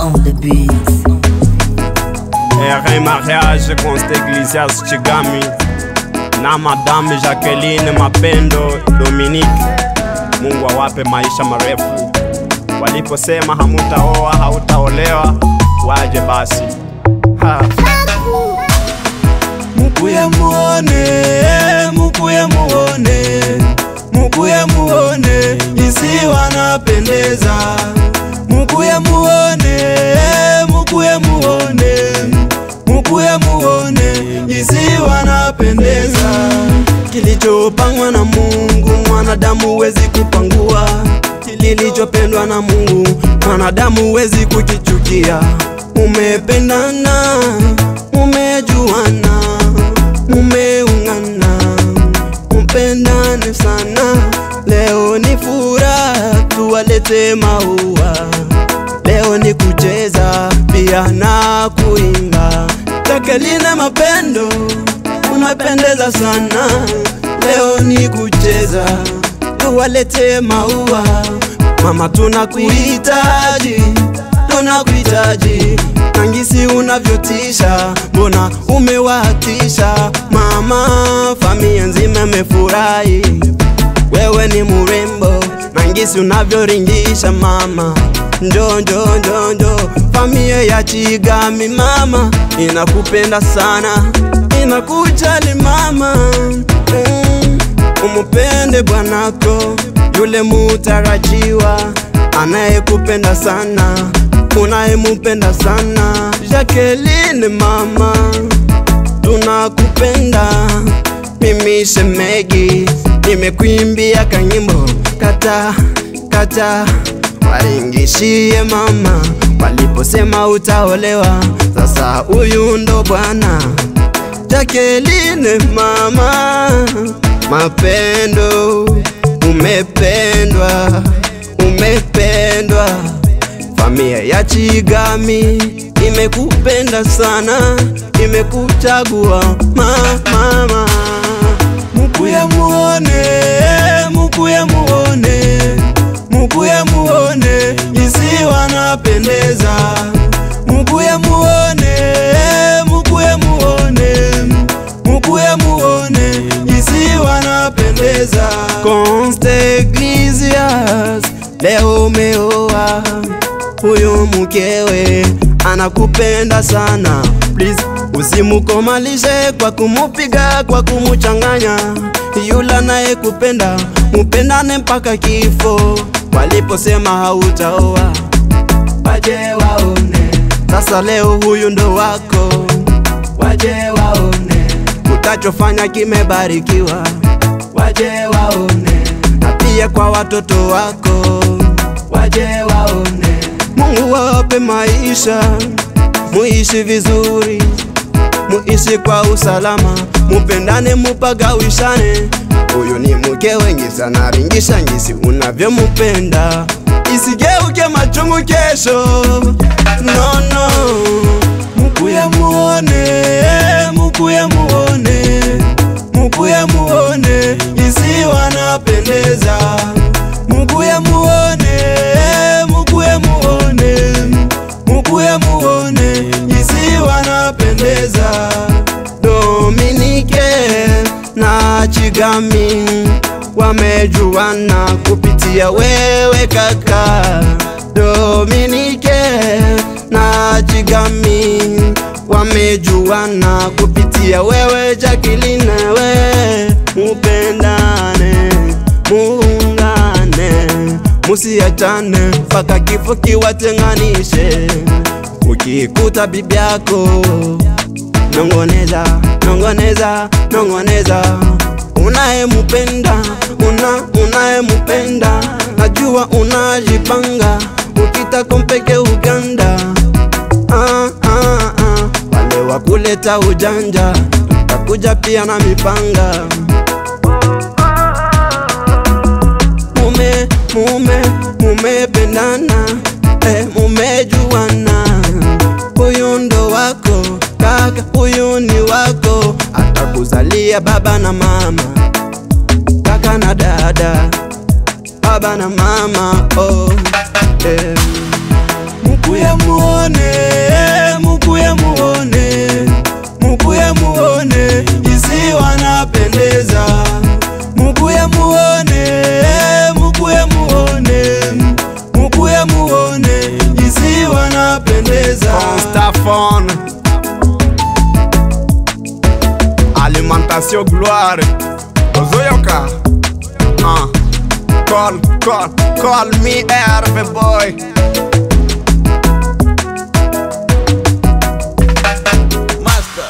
on the beats. Un mariage Conste Ecclesias Chigami na Madame Jacqueline Mapendo Dominique. Mungu awape maisha marefu. Waliposema hamutaoa hautaolewa, waje basi. Mukuye muone, mukuye muone, mukuye muone, isi wanapendeza. Mukuye muone, mukuye muone, mukuye muone, isi wanapendeza. Kilichopangwa na Mungu mwanadamu wezi kupangua. Kilichopendwa na Mungu mwanadamu wezi kukichukia. Umependana, umejuana, umeungana, mpendane sana. Leo ni furaha, tuwalete maua. Leo ni kucheza pia na kuimba. Jacqueline Mapendo, umependeza sana. Leo ni kucheza, tuwalete maua. Mama tunakuhitaji, tunakuhitaji. Nangisi unavyotisha, mbona umewatisha. Mama, familia nzima imefurahi. Wewe ni murembo, nangisi unavyoringisha mama. Njo njo njo njo, familia ya Chigami mama, inakupenda sana, inakujali mama. Umupende bwanako, yule mutarajiwa, anayekupenda sana, unayemupenda sana. Jacqueline mama, tunakupenda. Mimi shemegi, nimekuimbia kanyimbo. Kata, kata, waringishie mama. Waliposema utaolewa, sasa huyu ndo bwana. Jacqueline mama, Mapendo, umependwa, umependwa. Familia ya Chigami imekupenda sana, imekuchagua mama. Mukuye muone, mukuye muone, mukuye muone, isi wanapendeza. Mukuye muone, mukuye muone, mukuye muone, isi wanapendeza. Conste Ecclesias, leo umeoa, huyu mkewe anakupenda sana. Please usimukomalishe kwa kumupiga, kwa kumuchanganya. Yule naye kupenda, mupendane mpaka kifo. Waliposema hautaoa, waje waone. Sasa leo huyu ndo wako, waje waone. Utachofanya kimebarikiwa, waje waone. Na pia kwa watoto wako, waje waone. Mungu wape maisha, muishi vizuri, muishi kwa usalama, mupendane mupagawishane. Huyu ni mkewe ngisa na ringisha ngisi unavyo mupenda. Isigeuke machungu kesho, no no. Mukuye muone, mukuye muone, mukuye muone, isi wanapendeza. Mukuye muone, mukuye muone, mukuye muone, isi wanapendeza. Dominique na Chigami wamejuana kupitia wewe kaka. Dominique na Chigami wamejuana kupitia wewe Jacqueline. We mupendane, muungane, musiachane mpaka kifo kiwatenganishe. Ukikuta bibi yako, nongoneza, nongoneza, nongoneza. Unayemupenda, unayemupenda, najua unajipanga. Ukitaka mpeke Uganda, wale wakuleta ujanja, takuja pia na mipanga. Mumependana, mumejuana. Huyu ndo wako kaka, huyu ni wako. Atakuzalia baba na mama, kaka na dada, baba na mama. mukuye muone, mukuye muone, mukuye muone jinsi wanapendeza. Mukuye muone, mukuye muone, mukuye muone jinsi wanapendeza. Constafon, Alimentation Gloire, Ozoyoka. Call me Hervé boy. Master.